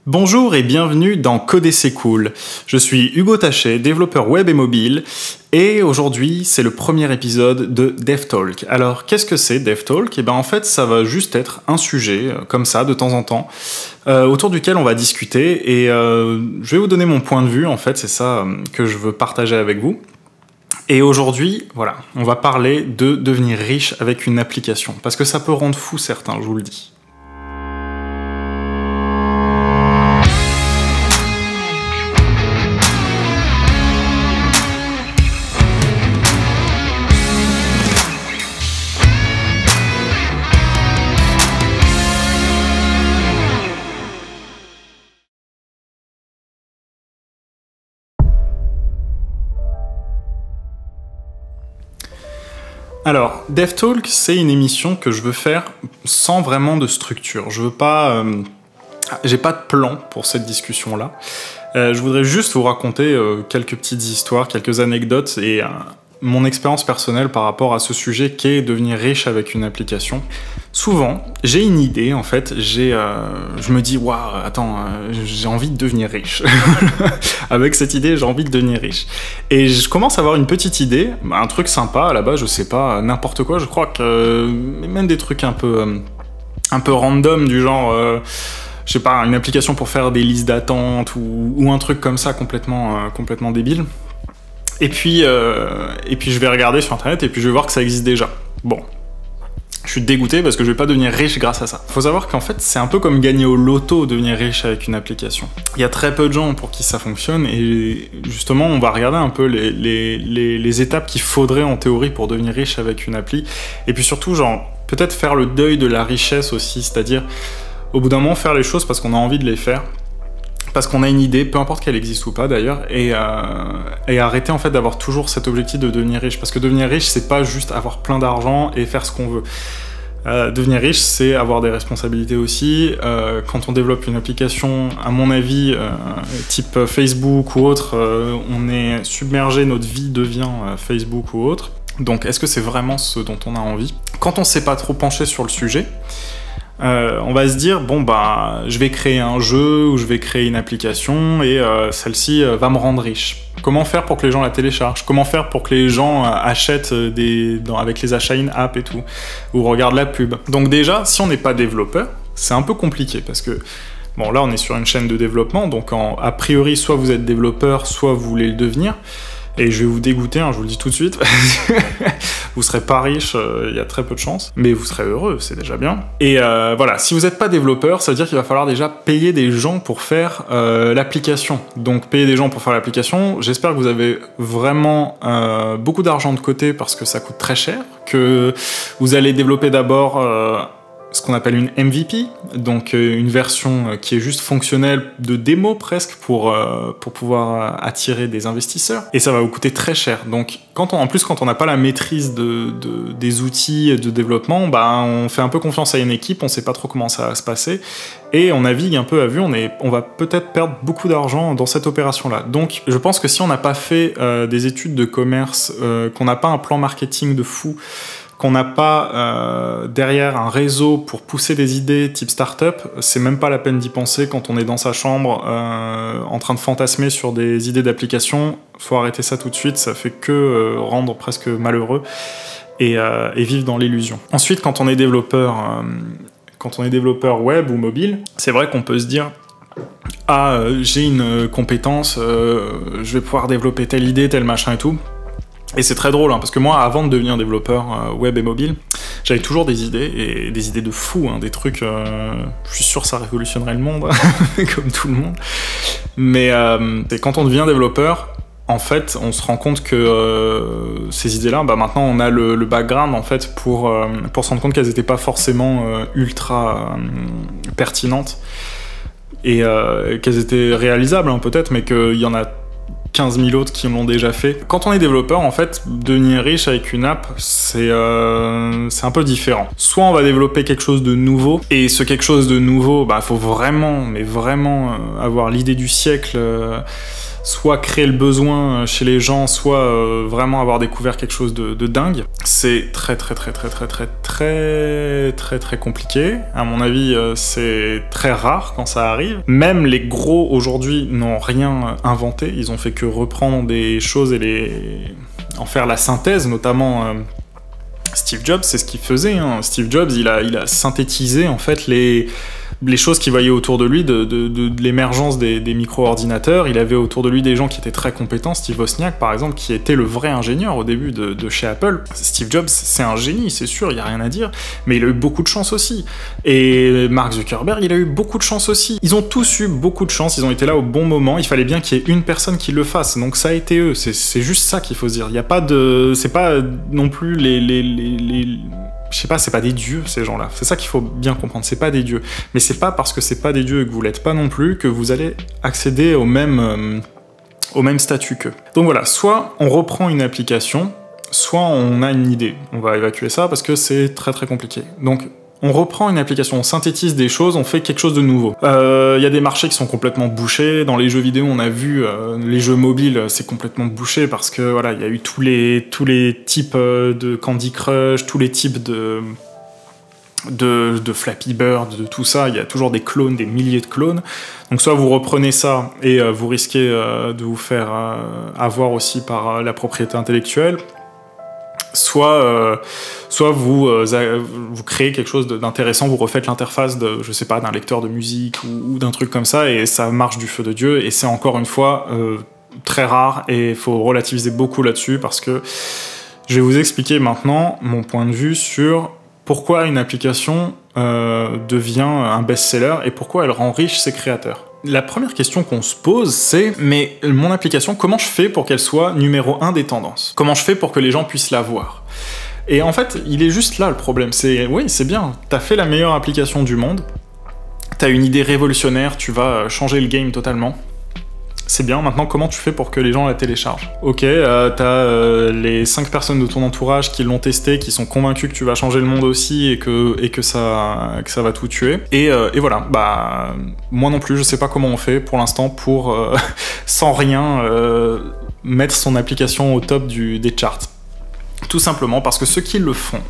Bonjour et bienvenue dans Coder c'est cool. Je suis Hugo Tachet, développeur web et mobile, et aujourd'hui c'est le premier épisode de DevTalk. Alors qu'est-ce que c'est DevTalk? Et ben en fait ça va juste être un sujet, comme ça de temps en temps, autour duquel on va discuter, et je vais vous donner mon point de vue, en fait c'est ça que je veux partager avec vous. Et aujourd'hui, voilà, on va parler de devenir riche avec une application, parce que ça peut rendre fou certains, je vous le dis. Alors, DevTalk, c'est une émission que je veux faire sans vraiment de structure. Je veux pas... j'ai pas de plan pour cette discussion-là. Je voudrais juste vous raconter quelques petites histoires, quelques anecdotes et mon expérience personnelle par rapport à ce sujet qu'est devenir riche avec une application. Souvent, j'ai une idée, en fait, je me dis, waouh, attends, j'ai envie de devenir riche. Avec cette idée, j'ai envie de devenir riche. Et je commence à avoir une petite idée, un truc sympa, à la base, je sais pas, n'importe quoi, je crois que même des trucs un peu random, du genre, je sais pas, une application pour faire des listes d'attente ou un truc comme ça, complètement débile. Et puis je vais regarder sur internet et puis je vais voir que ça existe déjà. Bon. Je suis dégoûté parce que je vais pas devenir riche grâce à ça. Faut savoir qu'en fait, c'est un peu comme gagner au loto, devenir riche avec une application. Il y a très peu de gens pour qui ça fonctionne et justement, on va regarder un peu les étapes qu'il faudrait en théorie pour devenir riche avec une appli. Et puis surtout, genre, peut-être faire le deuil de la richesse aussi, c'est-à-dire, au bout d'un moment, faire les choses parce qu'on a envie de les faire. Parce qu'on a une idée, peu importe qu'elle existe ou pas d'ailleurs, et arrêter en fait d'avoir toujours cet objectif de devenir riche. Parce que devenir riche, c'est pas juste avoir plein d'argent et faire ce qu'on veut. Devenir riche, c'est avoir des responsabilités aussi. Quand on développe une application, à mon avis, type Facebook ou autre, on est submergé, notre vie devient Facebook ou autre. Donc est-ce que c'est vraiment ce dont on a envie? Quand on s'est pas trop penché sur le sujet, on va se dire, bon bah, je vais créer un jeu ou je vais créer une application et celle-ci va me rendre riche. Comment faire pour que les gens la téléchargent? Comment faire pour que les gens achètent avec les achats in-app et tout? Ou regardent la pub? Donc déjà, si on n'est pas développeur, c'est un peu compliqué parce que, bon là on est sur une chaîne de développement, donc a priori soit vous êtes développeur, soit vous voulez le devenir. Et je vais vous dégoûter, hein, je vous le dis tout de suite. Vous serez pas riche, il y a très peu de chances, mais vous serez heureux, c'est déjà bien. Et voilà, si vous n'êtes pas développeur, ça veut dire qu'il va falloir déjà payer des gens pour faire l'application. Donc payer des gens pour faire l'application, j'espère que vous avez vraiment beaucoup d'argent de côté parce que ça coûte très cher, que vous allez développer d'abord ce qu'on appelle une MVP, donc une version qui est juste fonctionnelle de démo presque pour pouvoir attirer des investisseurs. Et ça va vous coûter très cher. Donc en plus quand on n'a pas la maîtrise des outils de développement, bah, on fait un peu confiance à une équipe, on sait pas trop comment ça va se passer, et on navigue un peu à vue, on va peut-être perdre beaucoup d'argent dans cette opération-là. Donc je pense que si on n'a pas fait des études de commerce, qu'on n'a pas un plan marketing de fou, qu'on n'a pas derrière un réseau pour pousser des idées type start-up, c'est même pas la peine d'y penser quand on est dans sa chambre en train de fantasmer sur des idées d'application. Faut arrêter ça tout de suite, ça fait que rendre presque malheureux et vivre dans l'illusion. Ensuite, quand on est développeur web ou mobile, c'est vrai qu'on peut se dire « Ah, j'ai une compétence, je vais pouvoir développer telle idée, tel machin et tout ». Et c'est très drôle, hein, parce que moi, avant de devenir développeur web et mobile, j'avais toujours des idées, et des idées de fou, hein, des trucs... je suis sûr que ça révolutionnerait le monde, comme tout le monde. Mais quand on devient développeur, en fait, on se rend compte que ces idées-là, bah, maintenant, on a le background, en fait, pour se rendre compte qu'elles n'étaient pas forcément ultra pertinentes, et qu'elles étaient réalisables, hein, peut-être, mais qu'il y en a 15 000 autres qui l'ont déjà fait. Quand on est développeur, en fait, devenir riche avec une app, c'est un peu différent. Soit on va développer quelque chose de nouveau, et ce quelque chose de nouveau, bah, faut vraiment, mais vraiment avoir l'idée du siècle, soit créer le besoin chez les gens, soit vraiment avoir découvert quelque chose de dingue. C'est très compliqué. À mon avis, c'est très rare quand ça arrive. Même les gros aujourd'hui n'ont rien inventé. Ils ont fait que reprendre des choses et en faire la synthèse, notamment Steve Jobs, c'est ce qu'il faisait. Hein. Steve Jobs, il a synthétisé en fait les choses qu'il voyait autour de lui, de l'émergence des micro-ordinateurs. Il avait autour de lui des gens qui étaient très compétents. Steve Wozniak, par exemple, qui était le vrai ingénieur au début de chez Apple. Steve Jobs, c'est un génie, c'est sûr, il n'y a rien à dire, mais il a eu beaucoup de chance aussi. Et Mark Zuckerberg, il a eu beaucoup de chance aussi. Ils ont tous eu beaucoup de chance, ils ont été là au bon moment. Il fallait bien qu'il y ait une personne qui le fasse, donc ça a été eux. C'est juste ça qu'il faut se dire. Il n'y a pas de... C'est pas non plus je sais pas, c'est pas des dieux, ces gens-là. C'est ça qu'il faut bien comprendre, c'est pas des dieux. Mais c'est pas parce que c'est pas des dieux et que vous l'êtes pas non plus que vous allez accéder au même statut qu'eux. Donc voilà, soit on reprend une application, soit on a une idée. On va évacuer ça parce que c'est très compliqué. Donc, on reprend une application, on synthétise des choses, on fait quelque chose de nouveau. Y a des marchés qui sont complètement bouchés. Dans les jeux vidéo, on a vu les jeux mobiles, c'est complètement bouché parce que voilà, il y a eu tous les types de Candy Crush, tous les types de Flappy Bird, de tout ça. Il y a toujours des clones, des milliers de clones. Donc soit vous reprenez ça et vous risquez de vous faire avoir aussi par la propriété intellectuelle. Soit vous créez quelque chose d'intéressant, vous refaites l'interface je sais pas, d'un lecteur de musique ou d'un truc comme ça, et ça marche du feu de Dieu, et c'est encore une fois très rare, et il faut relativiser beaucoup là-dessus, parce que je vais vous expliquer maintenant mon point de vue sur pourquoi une application devient un best-seller, et pourquoi elle rend riche ses créateurs. La première question qu'on se pose, c'est « Mais mon application, comment je fais pour qu'elle soit numéro 1 des tendances? Comment je fais pour que les gens puissent la voir ?» Et en fait, il est juste là le problème. C'est « Oui, c'est bien, t'as fait la meilleure application du monde, t'as une idée révolutionnaire, tu vas changer le game totalement. C'est bien, maintenant comment tu fais pour que les gens la téléchargent? Ok, t'as les 5 personnes de ton entourage qui l'ont testé, qui sont convaincus que tu vas changer le monde aussi et que ça va tout tuer. Et voilà, bah moi non plus, je sais pas comment on fait pour l'instant pour, sans rien, mettre son application au top des charts. Tout simplement parce que ceux qui le font,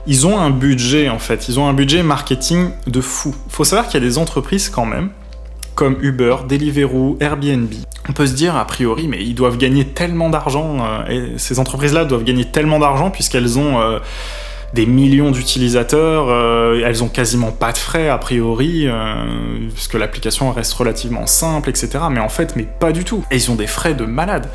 ils ont un budget en fait, ils ont un budget marketing de fou. Faut savoir qu'il y a des entreprises quand même, comme Uber, Deliveroo, Airbnb. On peut se dire, a priori, mais ils doivent gagner tellement d'argent, et ces entreprises-là doivent gagner tellement d'argent puisqu'elles ont des millions d'utilisateurs, elles ont quasiment pas de frais, a priori, puisque l'application reste relativement simple, etc. Mais en fait, mais pas du tout. Et ils ont des frais de malade,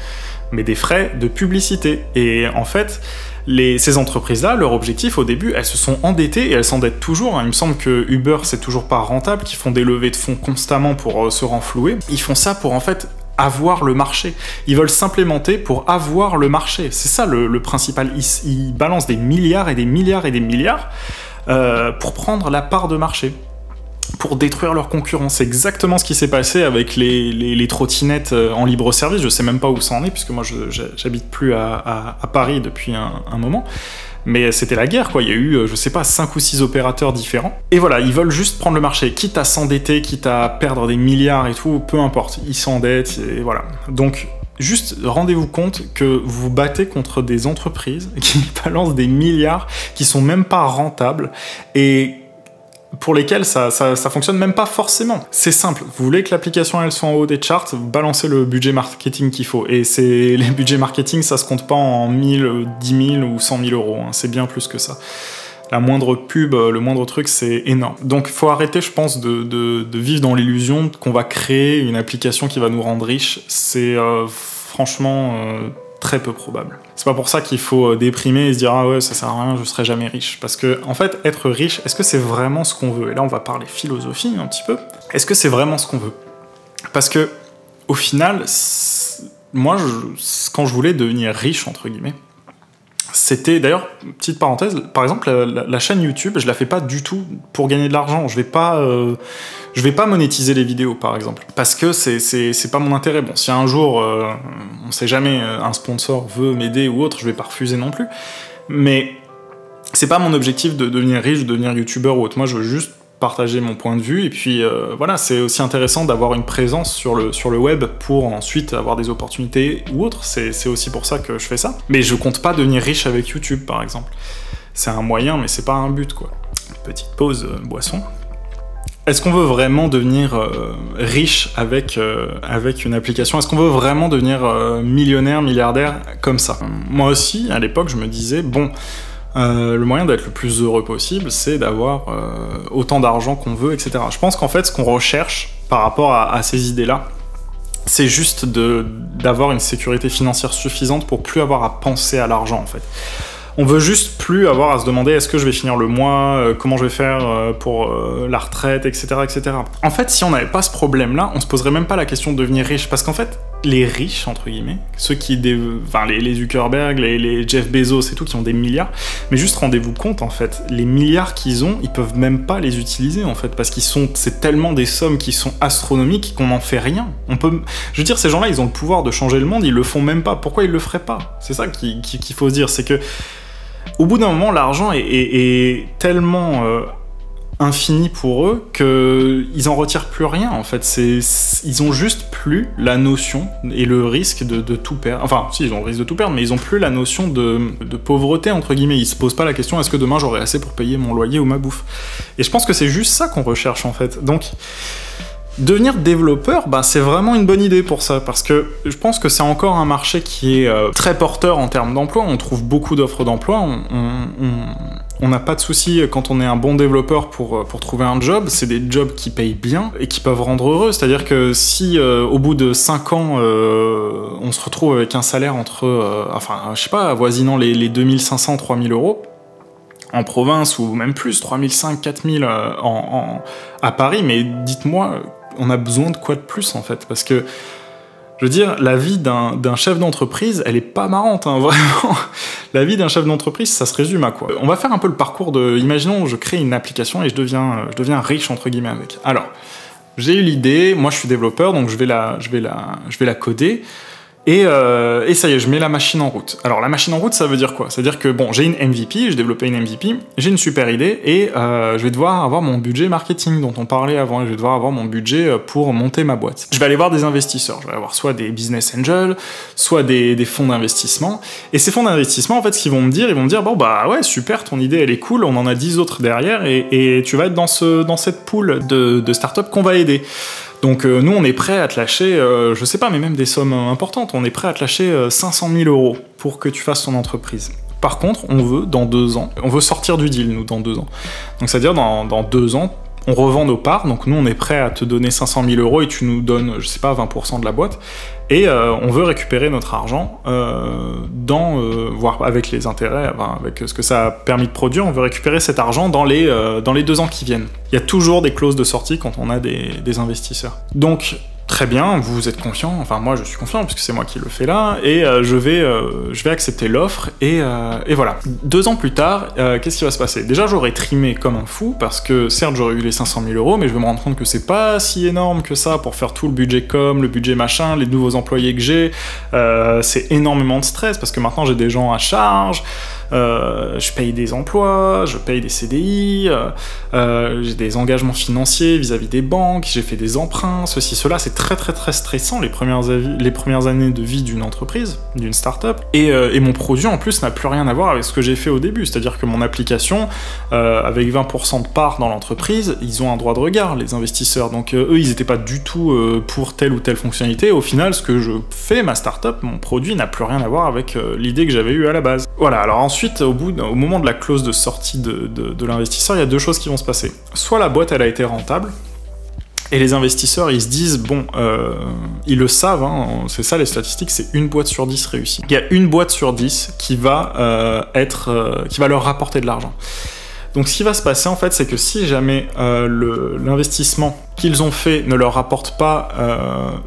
mais des frais de publicité. Et en fait, ces entreprises-là, leur objectif au début, elles se sont endettées et elles s'endettent toujours. Il me semble que Uber, c'est toujours pas rentable, qu'ils font des levées de fonds constamment pour se renflouer. Ils font ça pour en fait avoir le marché. Ils veulent s'implémenter pour avoir le marché. C'est ça le principal. Ils balancent des milliards et des milliards et des milliards pour prendre la part de marché, pour détruire leurs concurrents. C'est exactement ce qui s'est passé avec les trottinettes en libre service. Je sais même pas où ça en est, puisque moi j'habite plus à Paris depuis un moment. Mais c'était la guerre, quoi. Il y a eu, je sais pas, 5 ou 6 opérateurs différents. Et voilà, ils veulent juste prendre le marché. Quitte à s'endetter, quitte à perdre des milliards et tout, peu importe. Ils s'endettent, et voilà. Donc, juste rendez-vous compte que vous battez contre des entreprises qui balancent des milliards, qui sont même pas rentables, et pour lesquels ça fonctionne même pas forcément. C'est simple, vous voulez que l'application elle soit en haut des charts, vous balancez le budget marketing qu'il faut. Et les budgets marketing, ça se compte pas en 1000, 10 000 ou 100 000 euros, hein. C'est bien plus que ça. La moindre pub, le moindre truc, c'est énorme. Donc il faut arrêter, je pense, de vivre dans l'illusion qu'on va créer une application qui va nous rendre riches. C'est franchement très peu probable. C'est pas pour ça qu'il faut déprimer et se dire « Ah ouais, ça sert à rien, je serai jamais riche ». Parce que, en fait, être riche, est-ce que c'est vraiment ce qu'on veut? Et là, on va parler philosophie un petit peu. Est-ce que c'est vraiment ce qu'on veut? Parce que, au final, moi, quand je voulais devenir riche, entre guillemets, c'était, d'ailleurs, petite parenthèse, par exemple, la chaîne YouTube, je la fais pas du tout pour gagner de l'argent. Je vais pas monétiser les vidéos, par exemple, parce que c'est pas mon intérêt. Bon, si un jour, on sait jamais, un sponsor veut m'aider ou autre, je vais pas refuser non plus. Mais c'est pas mon objectif de devenir riche, de devenir youtubeur ou autre. Moi, je veux juste partager mon point de vue, et puis voilà, c'est aussi intéressant d'avoir une présence sur le web pour ensuite avoir des opportunités ou autres, c'est aussi pour ça que je fais ça. Mais je compte pas devenir riche avec YouTube, par exemple. C'est un moyen, mais c'est pas un but, quoi. Petite pause, boisson. Est-ce qu'on veut vraiment devenir riche avec une application? Est-ce qu'on veut vraiment devenir millionnaire, milliardaire comme ça? Moi aussi, à l'époque, je me disais, bon, le moyen d'être le plus heureux possible, c'est d'avoir autant d'argent qu'on veut, etc. Je pense qu'en fait, ce qu'on recherche par rapport à ces idées-là, c'est juste d'avoir une sécurité financière suffisante pour plus avoir à penser à l'argent, en fait. On veut juste plus avoir à se demander est-ce que je vais finir le mois, comment je vais faire pour la retraite, etc., etc. En fait, si on n'avait pas ce problème-là, on se poserait même pas la question de devenir riche, parce qu'en fait, les riches, entre guillemets, ceux qui, les Zuckerberg, les Jeff Bezos et tout, qui ont des milliards, mais juste rendez-vous compte, en fait, les milliards qu'ils ont, ils peuvent même pas les utiliser, en fait, parce c'est tellement des sommes qui sont astronomiques qu'on n'en fait rien. Je veux dire, ces gens-là, ils ont le pouvoir de changer le monde, ils le font même pas. Pourquoi ils le feraient pas? C'est ça qu'il faut se dire, c'est que au bout d'un moment, l'argent est tellement infini pour eux qu'ils en retirent plus rien, en fait. Ils ont juste plus la notion et le risque de tout perdre. Enfin, si, ils ont le risque de tout perdre, mais ils ont plus la notion de pauvreté, entre guillemets. Ils se posent pas la question, est-ce que demain j'aurai assez pour payer mon loyer ou ma bouffe? Et je pense que c'est juste ça qu'on recherche, en fait. Donc, devenir développeur, c'est vraiment une bonne idée pour ça, parce que je pense que c'est encore un marché qui est très porteur en termes d'emploi. On trouve beaucoup d'offres d'emploi, on n'a pas de souci quand on est un bon développeur pour trouver un job. C'est des jobs qui payent bien et qui peuvent rendre heureux. C'est-à-dire que si au bout de 5 ans, on se retrouve avec un salaire je sais pas, avoisinant les 2500, 3000 euros, en province, ou même plus, 3500, 4000 à Paris, mais dites-moi, on a besoin de quoi de plus, en fait? Parce que, je veux dire, la vie d'un chef d'entreprise, elle est pas marrante, hein, vraiment. La vie d'un chef d'entreprise, ça se résume à quoi? On va faire un peu le parcours imaginons, je crée une application et je deviens riche, entre guillemets, avec. Alors, j'ai eu l'idée, moi je suis développeur, donc je vais la coder. Et ça y est, je mets la machine en route. Alors la machine en route, ça veut dire quoi? Ça veut dire que bon, j'ai une MVP, j'ai développé une MVP, j'ai une super idée, et je vais devoir avoir mon budget marketing dont on parlait avant, et je vais devoir avoir mon budget pour monter ma boîte. Je vais aller voir des investisseurs, je vais avoir soit des business angels, soit des fonds d'investissement, et ces fonds d'investissement, en fait, ce qu'ils vont me dire, bon bah ouais, super, ton idée elle est cool, on en a 10 autres derrière, et tu vas être dans cette pool de startups qu'on va aider. Donc nous, on est prêt à te lâcher, je sais pas, mais même des sommes importantes, on est prêt à te lâcher 500 000 € pour que tu fasses ton entreprise. Par contre, on veut, dans 2 ans, on veut sortir du deal, nous, dans 2 ans. Donc c'est-à-dire, dans 2 ans, on revend nos parts, donc nous, on est prêt à te donner 500 000 € et tu nous donnes, je sais pas, 20% de la boîte, et on veut récupérer notre argent voire avec les intérêts, avec ce que ça a permis de produire, on veut récupérer cet argent dans les 2 ans qui viennent. Il y a toujours des clauses de sortie quand on a des investisseurs. Donc, très bien, vous êtes confiant, enfin moi je suis confiant puisque c'est moi qui le fais là, et je vais accepter l'offre, et voilà. 2 ans plus tard, qu'est-ce qui va se passer? Déjà, j'aurais trimé comme un fou, parce que certes j'aurais eu les 500 000 €, mais je vais me rendre compte que c'est pas si énorme que ça pour faire tout le budget com, le budget machin, les nouveaux employés que j'ai, c'est énormément de stress, parce que maintenant j'ai des gens à charge, je paye des emplois, je paye des CDI, j'ai des engagements financiers vis-à-vis des banques, j'ai fait des emprunts, ceci, cela, c'est très très très stressant les premières années de vie d'une entreprise, d'une start-up, et mon produit en plus n'a plus rien à voir avec ce que j'ai fait au début, c'est-à-dire que mon application, avec 20% de part dans l'entreprise, ils ont un droit de regard, les investisseurs, donc eux ils étaient pas du tout pour telle ou telle fonctionnalité. Au final, ce que je fais, ma start-up, mon produit n'a plus rien à voir avec l'idée que j'avais eue à la base. Voilà, alors ensuite, au moment de la clause de sortie de l'investisseur, il y a 2 choses qui vont se passer. Soit la boîte elle a été rentable, et les investisseurs, ils se disent, bon, ils le savent, hein, c'est ça les statistiques, c'est 1 boîte sur 10 réussit. Il y a 1 boîte sur 10 qui va leur rapporter de l'argent. Donc ce qui va se passer en fait, c'est que si jamais l'investissement qu'ils ont fait ne leur rapporte pas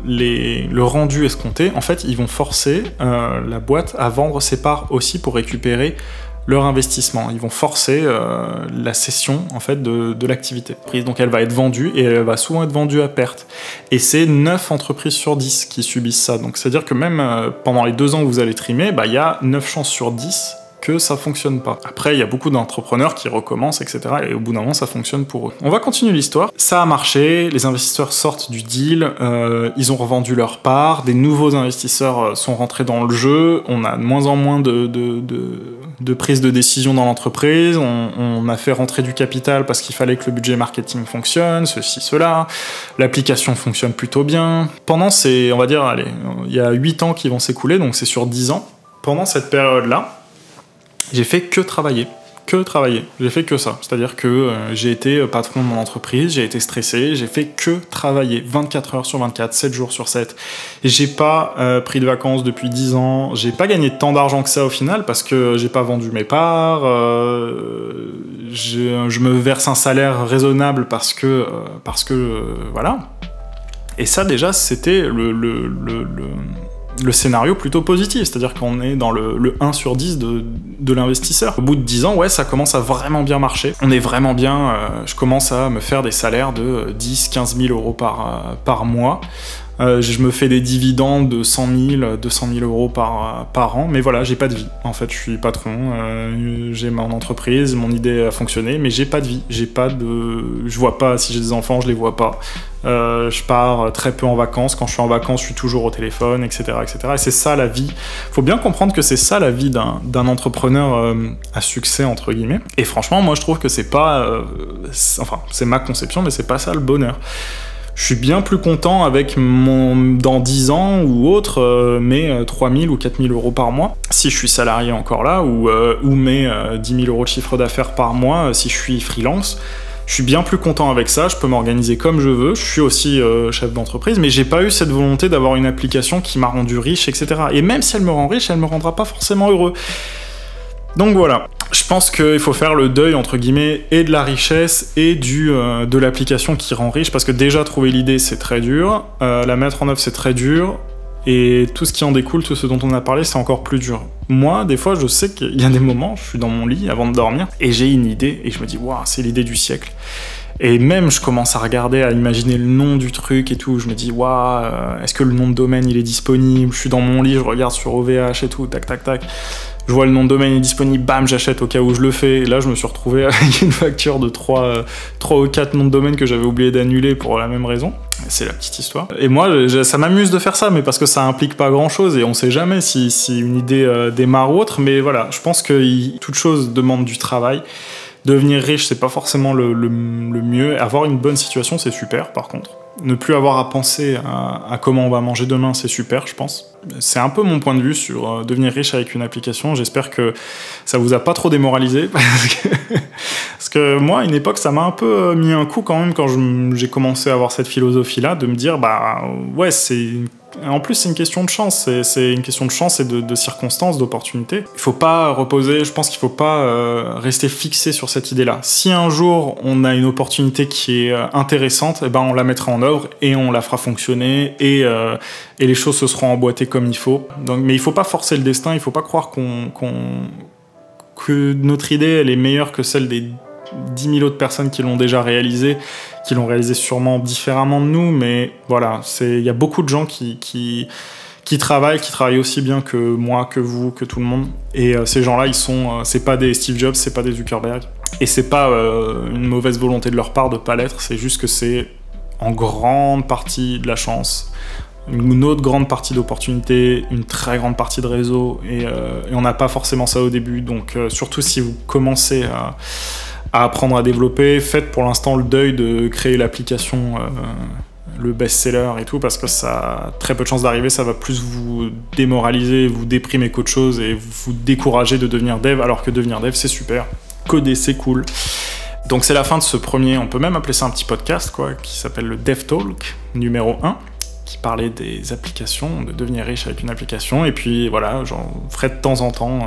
le rendu escompté, en fait ils vont forcer la boîte à vendre ses parts aussi pour récupérer leur investissement. Ils vont forcer la cession en fait de l'activité. Donc elle va être vendue, et elle va souvent être vendue à perte. Et c'est 9 entreprises sur 10 qui subissent ça. Donc c'est-à-dire que même pendant les 2 ans où vous allez trimer, il y a 9 chances sur 10 que ça fonctionne pas. Après, il y a beaucoup d'entrepreneurs qui recommencent, etc. Et au bout d'un moment, ça fonctionne pour eux. On va continuer l'histoire. Ça a marché, les investisseurs sortent du deal, ils ont revendu leur part, des nouveaux investisseurs sont rentrés dans le jeu, on a de moins en moins de prise de décision dans l'entreprise, on a fait rentrer du capital parce qu'il fallait que le budget marketing fonctionne, ceci, cela, l'application fonctionne plutôt bien. Pendant on va dire, allez, il y a 8 ans qui vont s'écouler, donc c'est sur 10 ans. Pendant cette période-là, j'ai fait que travailler. J'ai fait que ça. C'est-à-dire que j'ai été patron de mon entreprise, j'ai été stressé, j'ai fait que travailler 24 heures sur 24, 7 jours sur 7. J'ai pas pris de vacances depuis 10 ans, j'ai pas gagné tant d'argent que ça au final parce que j'ai pas vendu mes parts, je me verse un salaire raisonnable parce que voilà. Et ça déjà c'était le scénario plutôt positif, c'est-à-dire qu'on est dans le 1 sur 10 de l'investisseur. Au bout de 10 ans, ouais, ça commence à vraiment bien marcher. On est vraiment bien, je commence à me faire des salaires de 10-15 000 euros par mois. Je me fais des dividendes de 100 000, 200 000 euros par an, mais voilà, j'ai pas de vie. En fait, je suis patron, j'ai mon entreprise, mon idée a fonctionné, mais j'ai pas de vie. Je vois pas, si j'ai des enfants, je les vois pas. Je pars très peu en vacances. Quand je suis en vacances, je suis toujours au téléphone, etc., etc. Et c'est ça la vie. Faut bien comprendre que c'est ça la vie d'un entrepreneur à succès, entre guillemets. Et franchement, moi, je trouve que c'est pas... enfin, c'est ma conception, mais c'est pas ça le bonheur. Je suis bien plus content avec dans 10 ans ou autre, mes 3 000 ou 4 000 euros par mois, si je suis salarié encore là, ou mes 10 000 euros de chiffre d'affaires par mois, si je suis freelance. Je suis bien plus content avec ça, je peux m'organiser comme je veux, je suis aussi chef d'entreprise, mais j'ai pas eu cette volonté d'avoir une application qui m'a rendu riche, etc. Et même si elle me rend riche, elle me rendra pas forcément heureux. Donc voilà, je pense qu'il faut faire le deuil, entre guillemets, et de la richesse et de l'application qui rend riche, parce que déjà, trouver l'idée, c'est très dur, la mettre en œuvre, c'est très dur, et tout ce qui en découle, tout ce dont on a parlé, c'est encore plus dur. Moi, des fois, je sais qu'il y a des moments, je suis dans mon lit avant de dormir, et j'ai une idée, et je me dis, waouh, c'est l'idée du siècle. Et même, je commence à regarder, à imaginer le nom du truc et tout, je me dis, waouh, est-ce que le nom de domaine, il est disponible? Je suis dans mon lit, je regarde sur OVH et tout, tac, tac, tac. Je vois le nom de domaine est disponible, bam, j'achète au cas où je le fais. Et là, je me suis retrouvé avec une facture de 3 ou 4 noms de domaine que j'avais oublié d'annuler pour la même raison. C'est la petite histoire. Et moi, ça m'amuse de faire ça, mais parce que ça implique pas grand-chose et on sait jamais si une idée démarre ou autre. Mais voilà, je pense que toute chose demande du travail. Devenir riche, c'est pas forcément le mieux. Avoir une bonne situation, c'est super, par contre. Ne plus avoir à penser à comment on va manger demain, c'est super, je pense. C'est un peu mon point de vue sur devenir riche avec une application. J'espère que ça vous a pas trop démoralisé. Parce que moi, à une époque, ça m'a un peu mis un coup quand même quand j'ai commencé à avoir cette philosophie-là, de me dire, bah ouais, en plus, c'est une question de chance. C'est une question de chance et de circonstances, d'opportunités. Il faut pas reposer, je pense qu'il faut pas rester fixé sur cette idée-là. Si un jour, on a une opportunité qui est intéressante, eh ben, on la mettra en œuvre et on la fera fonctionner et les choses se seront emboîtées comme il faut. Donc, mais il faut pas forcer le destin, il faut pas croire que notre idée, elle est meilleure que celle des 10 000 autres personnes qui l'ont déjà réalisé, qui l'ont réalisé sûrement différemment de nous, mais voilà, il y a beaucoup de gens qui travaillent aussi bien que moi, que vous, que tout le monde, et ces gens-là, c'est pas des Steve Jobs, c'est pas des Zuckerberg, et c'est pas une mauvaise volonté de leur part de pas l'être, c'est juste que c'est en grande partie de la chance, une autre grande partie d'opportunité, une très grande partie de réseau, et on n'a pas forcément ça au début, donc surtout si vous commencez à apprendre à développer, faites pour l'instant le deuil de créer l'application, le best-seller et tout, parce que ça a très peu de chances d'arriver, ça va plus vous démoraliser, vous déprimer qu'autre chose, et vous décourager de devenir dev, alors que devenir dev, c'est super. Coder, c'est cool. Donc c'est la fin de ce premier, on peut même appeler ça un petit podcast, quoi, qui s'appelle le Dev Talk, numéro 1. Qui parlait des applications, de devenir riche avec une application, et puis voilà, j'en ferai de temps en temps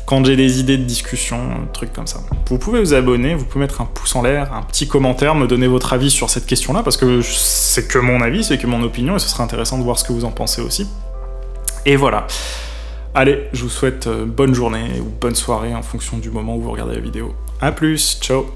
quand j'ai des idées de discussion, trucs comme ça. Vous pouvez vous abonner, vous pouvez mettre un pouce en l'air, un petit commentaire, me donner votre avis sur cette question-là, parce que c'est que mon avis, c'est que mon opinion, et ce serait intéressant de voir ce que vous en pensez aussi. Et voilà. Allez, je vous souhaite bonne journée ou bonne soirée en fonction du moment où vous regardez la vidéo. A plus, ciao.